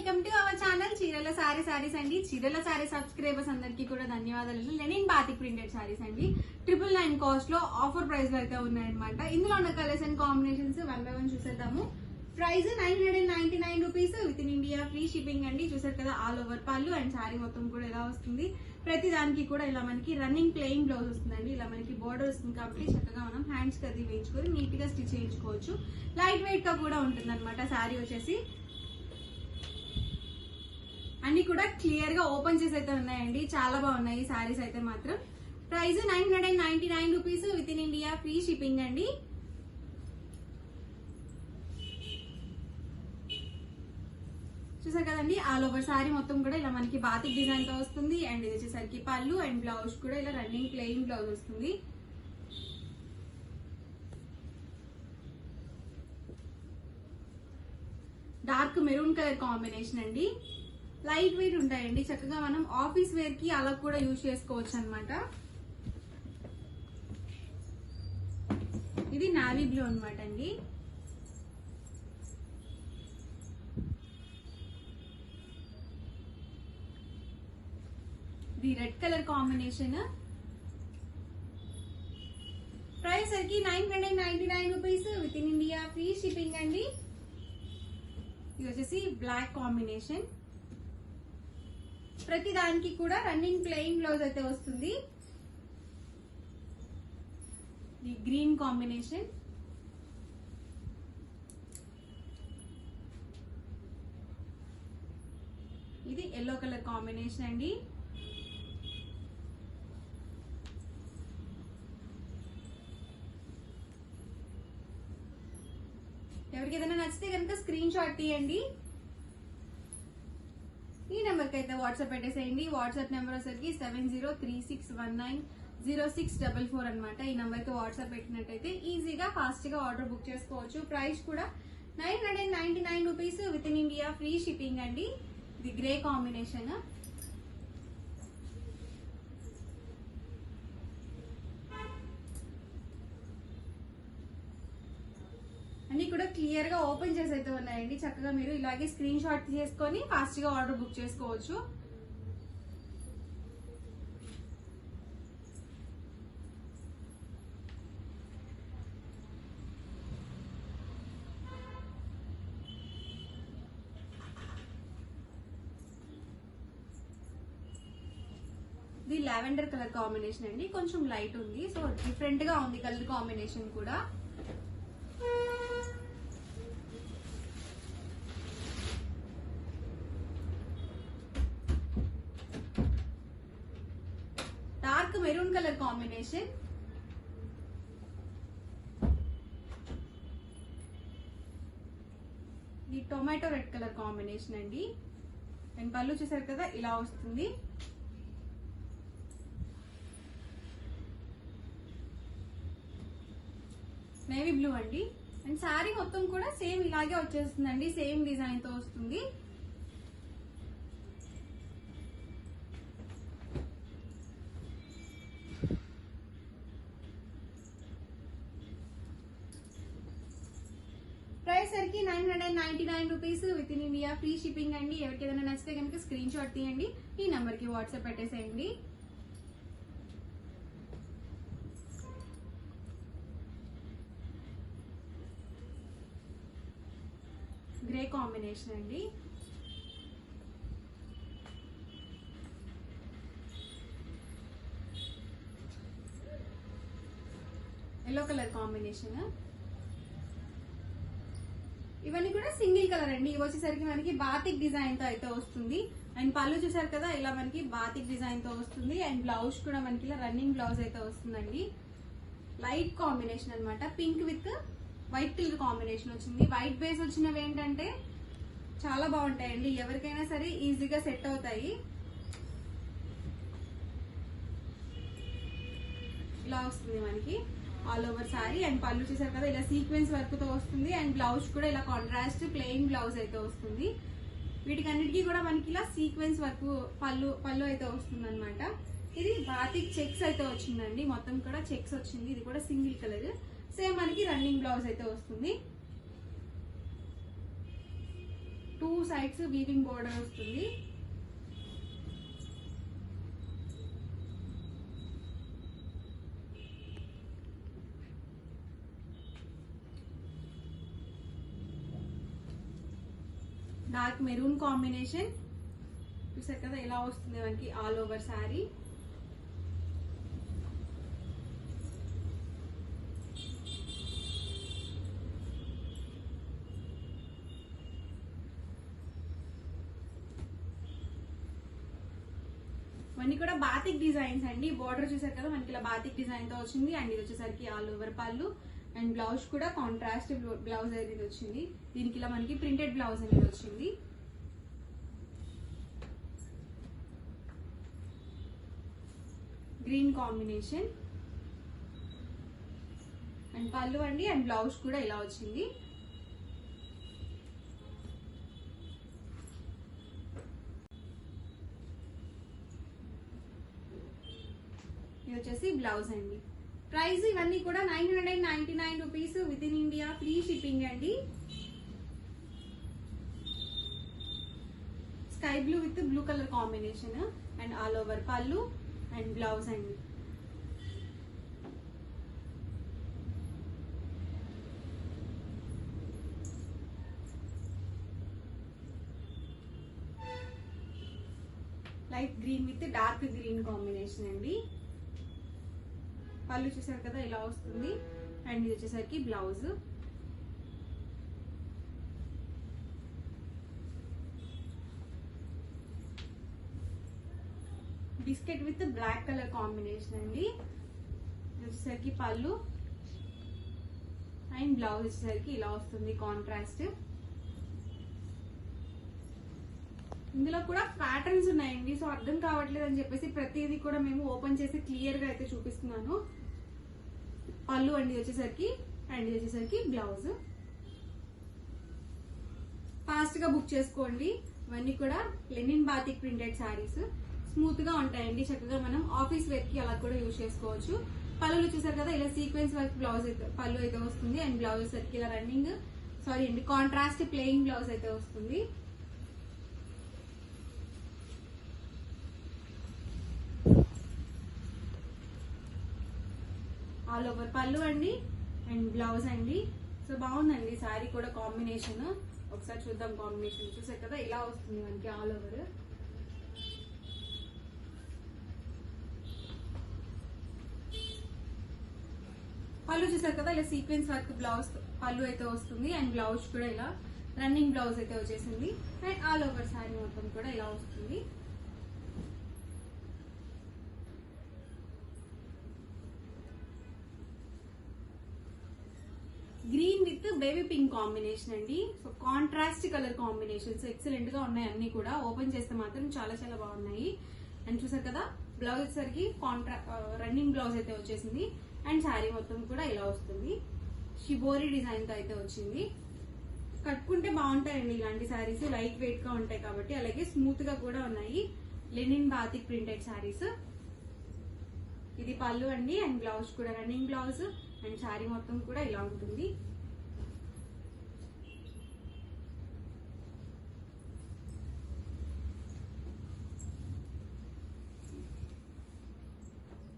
Welcome to our channel చీరల సారీస్ అండి. చీరల సారీ సబ్స్క్రైబర్స్ అందరికీ కూడా ధన్యవాదాలు. లెనిన్ బాతిక్ ప్రింటెడ్ సారీస్ అండి. 999 కాస్ట్ లో ఆఫర్ ప్రైస్ లో అయితే ఉన్నాయన్నమాట. ఇందులో ఉన్న colours and combinations one by one చూసేద్దాము. Price 999 rupees within India free shipping అండి. చూసారు కదా, ఆల్ ఓవర్ పళ్ళు అండ్ సారీ మొత్తం కూడా ఎలా వస్తుంది. ప్రతి దానికి కూడా ఇలా మనకి రన్నింగ్ ప్లెయిన్ బ్లౌజ్ వస్తుందండి. ఇలా మనకి బోర్డర్ వస్తుంది కాబట్టి చక్కగా మనం హ్యాండ్స్ కి అది వేయించుకొని నీట్ గా స్టిచ్ చేయించుకోవచ్చు. లైట్ వెయిట్ గా కూడా ఉంటుంది అనమాట. సారీ వచ్చేసి అన్ని కూడా క్లియర్ గా ఓపెన్ చేసి అయితే ఉన్నాయండి. చాలా బాగున్నాయి సారీస్ అయితే మాత్రం. Price 999 rupees within India free shipping అండి. చూసారు కదండి, ఆల్ ఓవర్ సారీ మొత్తం కూడా ఇలా మనకి బాతిక్ డిజైన్ తో వస్తుంది. అండ్ ఇది వచ్చేసరికి పళ్ళు అండ్ బ్లౌజ్ కూడా ఇలా రన్నింగ్ ప్లెయిన్ బ్లౌజ్ వస్తుంది. డార్క్ మెరూన్ కలర్ కాంబినేషన్ అండి. లైట్ వెయిట్ ఉంటాయండి. చక్కగా మనం ఆఫీస్ వేర్ కి అలా కూడా యూజ్ చేసుకోవచ్చు అనమాట. ఇది నావీ బ్లూ అనమాట అండి. ఇది రెడ్ కలర్ కాంబినేషన్. ప్రైస్ సరికి 999 rupees within India free shipping అండి. ఇది వచ్చేసి బ్లాక్ కాంబినేషన్. ప్రతి దానికి కూడా రన్నింగ్ ప్లెయిన్ బ్లౌజ్ అయితే వస్తుంది. ఇది గ్రీన్ కాంబినేషన్. ఇది ఎల్లో కలర్ కాంబినేషన్ అండి. ఎవరికి ఏదైనా నచ్చితే కనుక స్క్రీన్ షాట్ తీయండి. ఈ నెంబర్ కి అయితే వాట్సాప్ పెట్టేసేయండి. వాట్సాప్ నెంబర్ వచ్చేసరికి 7036190644 అనమాట. ఈ నెంబర్ కి వాట్సాప్ పెట్టినట్టయితే ఈజీగా ఫాస్ట్ గా ఆర్డర్ బుక్ చేసుకోవచ్చు. ప్రైస్ కూడా 999 rupees within India free shipping అండి. ఇది గ్రే కాంబినేషన్. అన్ని కూడా క్లియర్ గా ఓపెన్ చేసి అయితే ఉన్నాయండి. చక్కగా మీరు ఇలాగే స్క్రీన్ షాట్ చేసుకొని ఫాస్ట్ గా ఆర్డర్ బుక్ చేసుకోవచ్చు. ఇది లావెండర్ కలర్ కాంబినేషన్ అండి. కొంచెం లైట్ ఉంది, సో డిఫరెంట్ గా ఉంది కలర్ కాంబినేషన్ కూడా. Dark maroon colour combination. ఇది టొమాటో రెడ్ కలర్ కాంబినేషన్ అండి. అండ్ పళ్ళు చూసారు కదా, ఇలా వస్తుంది. నేవీ బ్లూ అండి. అండ్ సారీ మొత్తం కూడా సేమ్ ఇలాగే వచ్చేస్తుందండి. సేమ్ డిజైన్ తో వస్తుంది. ప్రైస్ సరికి 999 rupees within India free shipping అండి. ఎవరికి ఏదైనా నచ్చితే కనుక స్క్రీన్ షాట్ తీయండి. ఈ నంబర్ కి వాట్సాప్ పెట్టేసేయండి. గ్రే కాంబినేషన్ అండి. Yellow colour combination. ఇవన్నీ కూడా సింగిల్ కలర్ అండి. ఇవి వచ్చేసరికి మనకి బాతిక్ డిజైన్ తో అయితే వస్తుంది. అండ్ పళ్ళు చూసారు కదా, ఇలా మనకి బాతిక్ డిజైన్ తో వస్తుంది. అండ్ బ్లౌజ్ కూడా మనకి ఇలా రన్నింగ్ బ్లౌజ్ అయితే వస్తుందండి. లైట్ కాంబినేషన్ అనమాట. Pink with white colour combination వచ్చింది. వైట్ బేస్ వచ్చినవి ఏంటంటే చాలా బాగుంటాయండి. ఎవరికైనా సరే ఈజీగా సెట్ అవుతాయి. ఇలా వస్తుంది మనకి ఆల్ ఓవర్ సారీ. అండ్ పళ్ళు చూసారు కదా, ఇలా సీక్వెన్స్ వర్క్ తో వస్తుంది. అండ్ బ్లౌజ్ కూడా ఇలా కాంట్రాస్ట్ ప్లెయిన్ బ్లౌజ్ అయితే వస్తుంది. వీటికన్నిటికీ కూడా మనకి ఇలా సీక్వెన్స్ వర్క్ పళ్ళు అయితే వస్తుంది అనమాట. ఇది బాతిక్ చెక్స్ అయితే వచ్చిందండి. మొత్తం కూడా చెక్స్ వచ్చింది. ఇది కూడా సింగిల్ కలర్. సేమ్ మనకి రన్నింగ్ బ్లౌజ్ అయితే వస్తుంది. 2 సైడ్స్ వీవింగ్ బోర్డర్ వస్తుంది. డార్క్ మెరూన్ కాంబినేషన్ చూసారు కదా ఎలా వస్తుంది మనకి ఆల్ ఓవర్ శారీ. ఇవన్నీ కూడా బాతిక్ డిజైన్స్ అండి. బోర్డర్ చూసారు కదా మనకి ఇలా బాతిక్ డిజైన్ తో వచ్చింది. అండ్ ఇది వచ్చేసరికి ఆల్ ఓవర్ పళ్ళు. అండ్ బ్లౌజ్ కూడా కాంట్రాస్ట్ బ్లౌజ్ అనేది వచ్చింది. దీనికి ఇలా మనకి ప్రింటెడ్ బ్లౌజ్ అనేది వచ్చింది. గ్రీన్ కాంబినేషన్ అండ్ పళ్ళు అండి. అండ్ బ్లౌజ్ కూడా ఇలా వచ్చింది. ఇది వచ్చేసి బ్లౌజ్ అండి. ప్రైస్ ఇవన్నీ కూడా 999 rupees within India, free shipping అండి. Sky blue with blue colour combination and all over పళ్ళు అండ్ బ్లౌజ్ అండి. Light green with dark green combination అండి. పళ్ళు చూసారు కదా ఇలా వస్తుంది. అండ్ ఇది వచ్చేసరికి blouse. Biscuit with black colour combination అండి. ఇది వచ్చేసరికి పళ్ళు అండ్ బ్లౌజ్ వచ్చేసరికి ఇలా వస్తుంది కాంట్రాస్ట్. ఇందులో కూడా ప్యాటర్న్స్ ఉన్నాయండి. సో అర్థం కావట్లేదు అని చెప్పేసి ప్రతిదీ కూడా మేము ఓపెన్ చేసి క్లియర్ గా అయితే చూపిస్తున్నాను. పళ్ళు అండి వచ్చేసరికి అండ్ వచ్చేసరికి బ్లౌజ్. ఫాస్ట్ గా బుక్ చేసుకోండి. ఇవన్నీ కూడా Lenin batik printed saris. Smooth గా ఉంటాయండి. చక్కగా మనం ఆఫీస్ వేర్ కి అలా కూడా యూజ్ చేసుకోవచ్చు. పళ్ళు చూసారు కదా ఇలా సీక్వెన్స్ వర్క్ బ్లౌజ్ అయితే పళ్ళు అయితే వస్తుంది. అండ్ బ్లౌజ్ వచ్చేసరికి ఇలా రన్నింగ్ సారీ అండి కాంట్రాస్ట్ ప్లెయిన్ బ్లౌజ్ అయితే వస్తుంది. ఆల్ ఓవర్ పళ్ళు అండి అండ్ బ్లౌజ్ అండి. సో బాగుందండి శారీ కూడా కాంబినేషన్. ఒకసారి చూద్దాం కాంబినేషన్. చూసారు కదా ఇలా వస్తుంది మనకి ఆల్ ఓవర్. పళ్ళు చూసారు కదా ఇలా సీక్వెన్స్ వర్క్ బ్లౌజ్ పళ్ళు అయితే వస్తుంది. అండ్ బ్లౌజ్ కూడా ఇలా రన్నింగ్ బ్లౌజ్ అయితే వచ్చేసింది. అండ్ ఆల్ ఓవర్ శారీ మొత్తం కూడా ఇలా వస్తుంది. Green with baby pink combination అండి. So contrast colour combinations excellent గా ఉన్నాయి. అన్ని కూడా ఓపెన్ చేస్తే మాత్రం చాలా చాలా బాగున్నాయి. అండ్ చూసారు కదా బ్లౌజ్ వచ్చేసరికి రన్నింగ్ బ్లౌజ్ అయితే వచ్చేసింది. అండ్ శారీ మొత్తం కూడా ఇలా వస్తుంది. షిబోరి డిజైన్ తో అయితే వచ్చింది. కట్టుకుంటే బాగుంటాయండి ఇలాంటి శారీస్. లైట్ వెయిట్ గా ఉంటాయి కాబట్టి. అలాగే స్మూత్ గా కూడా ఉన్నాయి. Lenin batik printed saris. ఇది పళ్ళు అండి అండ్ బ్లౌజ్ కూడా రన్నింగ్ బ్లౌజ్. అండ్ శారీ మొత్తం కూడా ఇలా ఉంటుంది.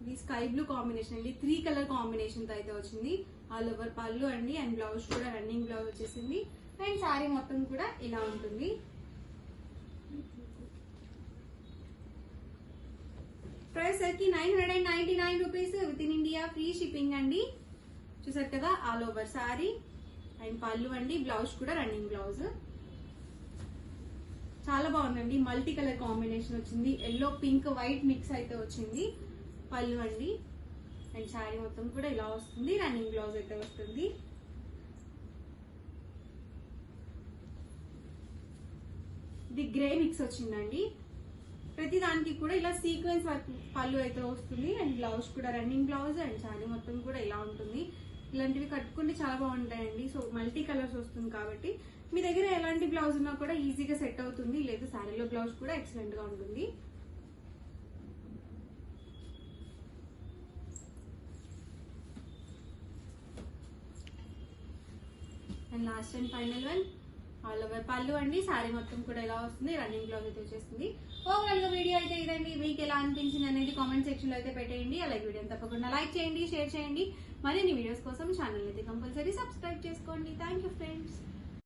ఇది స్కై బ్లూ కాంబినేషన్ అండి. 3 కలర్ కాంబినేషన్ తో అయితే వచ్చింది. ఆల్ ఓవర్ పళ్ళు అండి అండ్ బ్లౌజ్ కూడా రన్నింగ్ బ్లౌజ్ వచ్చేసింది. అండ్ శారీ మొత్తం కూడా ఇలా ఉంటుంది. ప్రైస్ సరికి 999 rupees within India, free shipping అండి. చూసారు కదా ఆల్ ఓవర్ శారీ అండ్ పళ్ళు అండి. బ్లౌజ్ కూడా రన్నింగ్ బ్లౌజ్. చాలా బాగుందండి. మల్టీ కలర్ కాంబినేషన్ వచ్చింది. ఎల్లో పింక్ వైట్ మిక్స్ అయితే వచ్చింది. పళ్ళు అండి అండ్ శారీ మొత్తం కూడా ఇలా వస్తుంది. రన్నింగ్ బ్లౌజ్ అయితే వస్తుంది. ఇది గ్రే మిక్స్ వచ్చిందండి. ప్రతి దానికి కూడా ఇలా సీక్వెన్స్ వర్క్ పళ్ళు అయితే వస్తుంది. అండ్ బ్లౌజ్ కూడా రన్నింగ్ బ్లౌజ్ అండ్ శారీ మొత్తం కూడా ఇలా ఉంటుంది. ఇలాంటివి కట్టుకుంటే చాలా బాగుంటాయండి. సో మల్టీ కలర్స్ వస్తుంది కాబట్టి మీ దగ్గర ఎలాంటి బ్లౌజ్ ఉన్నా కూడా ఈజీగా సెట్ అవుతుంది. లేదా శారీలో బ్లౌజ్ కూడా ఎక్సలెంట్ గా ఉంటుంది. And last and final one all over పళ్ళు అండి. శారీ మొత్తం కూడా ఎలా వస్తుంది, రన్నింగ్ బ్లౌజ్ అయితే వచ్చేస్తుంది. ఓవరాల్ గా వీడియో అయితే ఇదండి. మీకు ఎలా అనిపించింది అనేది కామెంట్ సెక్షన్ లో అయితే పెట్టేయండి. అలాగే వీడియోని తప్పకుండా లైక్ చేయండి, షేర్ చేయండి. మరిన్ని వీడియోస్ కోసం ఛానల్ అయితే కంపల్సరీ సబ్స్క్రైబ్ చేసుకోండి. Thank you friends.